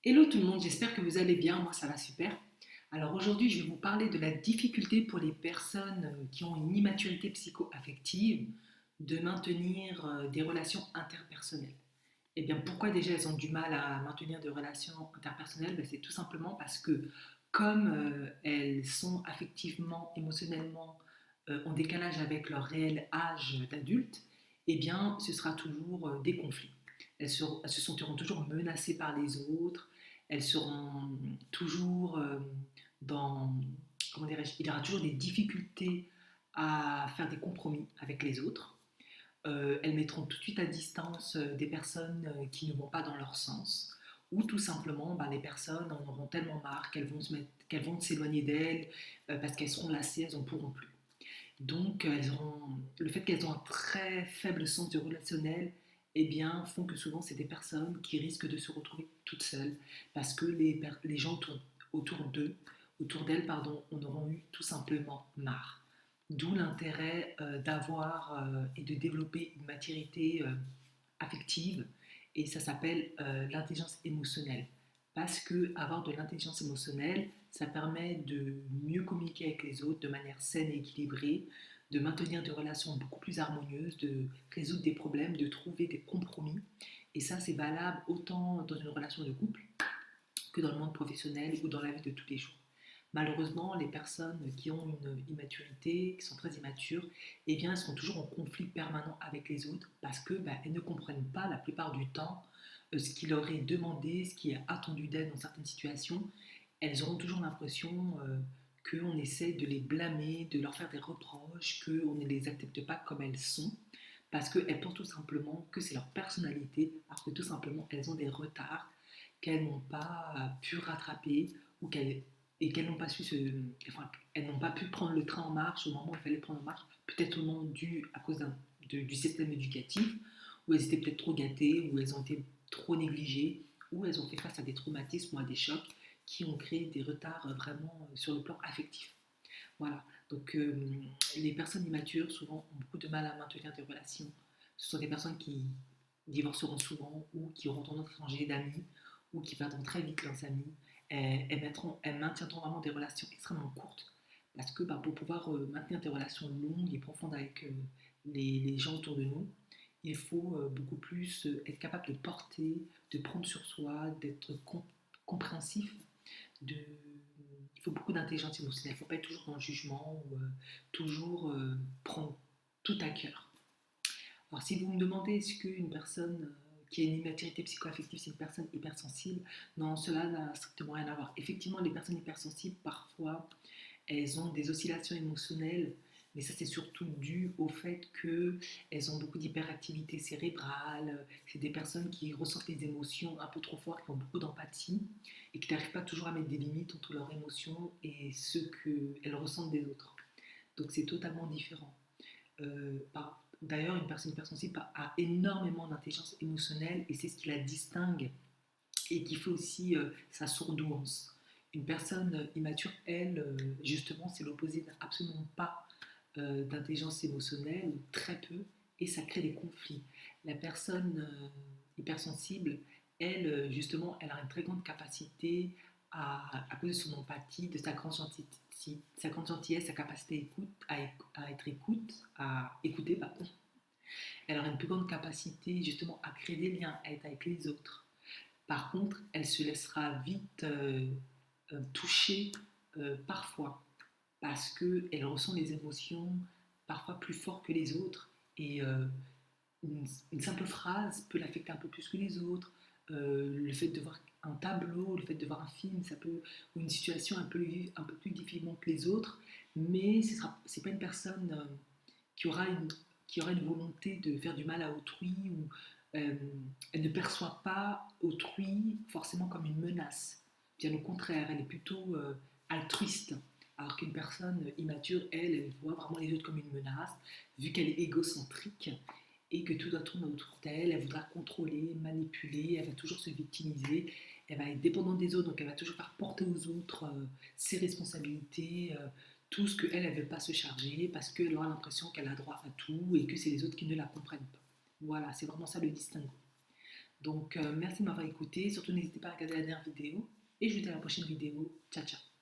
Hello tout le monde, j'espère que vous allez bien, moi ça va super. Alors aujourd'hui je vais vous parler de la difficulté pour les personnes qui ont une immaturité psycho-affective de maintenir des relations interpersonnelles. Et bien pourquoi déjà elles ont du mal à maintenir des relations interpersonnelles? C'est tout simplement parce que comme elles sont affectivement, émotionnellement en décalage avec leur réel âge d'adulte, eh bien ce sera toujours des conflits. Elles se sentiront toujours menacées par les autres, elles seront toujours dans, comment dirais-je, il y aura toujours des difficultés à faire des compromis avec les autres. Elles mettront tout de suite à distance des personnes qui ne vont pas dans leur sens, ou tout simplement les personnes en auront tellement marre qu'elles vont s'éloigner d'elles parce qu'elles seront lassées, elles n'en pourront plus. Donc le fait qu'elles ont un très faible sens du relationnel, eh bien, font que souvent c'est des personnes qui risquent de se retrouver toutes seules parce que les gens autour d'eux, autour d'elles, pardon, en auront eu tout simplement marre. D'où l'intérêt d'avoir et de développer une maturité affective, et ça s'appelle l'intelligence émotionnelle. Parce que avoir de l'intelligence émotionnelle, ça permet de mieux communiquer avec les autres de manière saine et équilibrée, de maintenir des relations beaucoup plus harmonieuses, de résoudre des problèmes, de trouver des compromis. Et ça, c'est valable autant dans une relation de couple que dans le monde professionnel ou dans la vie de tous les jours. Malheureusement, les personnes qui ont une immaturité, qui sont très immatures, eh bien, elles sont toujours en conflit permanent avec les autres parce que elles ne comprennent pas la plupart du temps ce qui leur est demandé, ce qui est attendu d'elles dans certaines situations. Elles auront toujours l'impression qu'on essaie de les blâmer, de leur faire des reproches, qu'on ne les accepte pas comme elles sont, parce qu'elles pensent tout simplement que c'est leur personnalité, parce que tout simplement elles ont des retards qu'elles n'ont pas pu rattraper ou et qu'elles n'ont pas enfin, elles n'ont pas pu prendre le train en marche au moment où il fallait prendre en marche, peut-être au moment dû à cause du système éducatif, où elles étaient peut-être trop gâtées, où elles ont été trop négligées, où elles ont fait face à des traumatismes ou à des chocs qui ont créé des retards vraiment sur le plan affectif. Voilà, donc les personnes immatures souvent ont beaucoup de mal à maintenir des relations. Ce sont des personnes qui divorceront souvent ou qui auront tendance à changer d'amis ou qui perdront très vite leurs amis. Elles maintiendront vraiment des relations extrêmement courtes parce que pour pouvoir maintenir des relations longues et profondes avec les gens autour de nous, il faut beaucoup plus être capable de porter, de prendre sur soi, d'être compréhensif, de, il faut beaucoup d'intelligence émotionnelle. Il ne faut pas être toujours dans le jugement ou toujours prendre tout à cœur. Alors, si vous me demandez est-ce qu'une personne qui a une immaturité psychoaffective, c'est une personne hypersensible, non, cela n'a strictement rien à voir. Effectivement, les personnes hypersensibles, parfois, elles ont des oscillations émotionnelles, mais ça c'est surtout dû au fait qu'elles ont beaucoup d'hyperactivité cérébrale. C'est des personnes qui ressentent les émotions un peu trop fort, qui ont beaucoup d'empathie et qui n'arrivent pas toujours à mettre des limites entre leurs émotions et ce qu'elles ressentent des autres. Donc c'est totalement différent. D'ailleurs, une personne hypersensible a énormément d'intelligence émotionnelle et c'est ce qui la distingue et qui fait aussi sa sourdouance. Une personne immature, elle, justement, c'est l'opposé, n'a absolument pas d'intelligence émotionnelle, ou très peu, et ça crée des conflits. La personne hypersensible, elle, justement, elle a une très grande capacité à cause de son empathie, de sa grande gentillesse, sa capacité à être à écouter, pardon. Elle aura une plus grande capacité, justement, à créer des liens, à être avec les autres. Par contre, elle se laissera vite toucher parfois parce qu'elle ressent les émotions parfois plus fort que les autres et une simple phrase peut l'affecter un peu plus que les autres. Le fait de voir un tableau, le fait de voir un film, ça peut, ou une situation un peu plus difficilement que les autres, mais c'est pas une personne qui aura qui aura une volonté de faire du mal à autrui ou euh, elle ne perçoit pas autrui forcément comme une menace. Bien au contraire, elle est plutôt altruiste. Alors qu'une personne immature, elle voit vraiment les autres comme une menace, vu qu'elle est égocentrique et que tout doit tourner autour d'elle, elle voudra contrôler, manipuler, elle va toujours se victimiser, elle va être dépendante des autres, donc elle va toujours faire porter aux autres ses responsabilités, tout ce qu'elle, elle ne veut pas se charger, parce qu'elle aura l'impression qu'elle a droit à tout et que c'est les autres qui ne la comprennent pas. Voilà, c'est vraiment ça le distinguo. Donc, merci de m'avoir écouté. Surtout, n'hésitez pas à regarder la dernière vidéo. Et je vous dis à la prochaine vidéo. Ciao, ciao.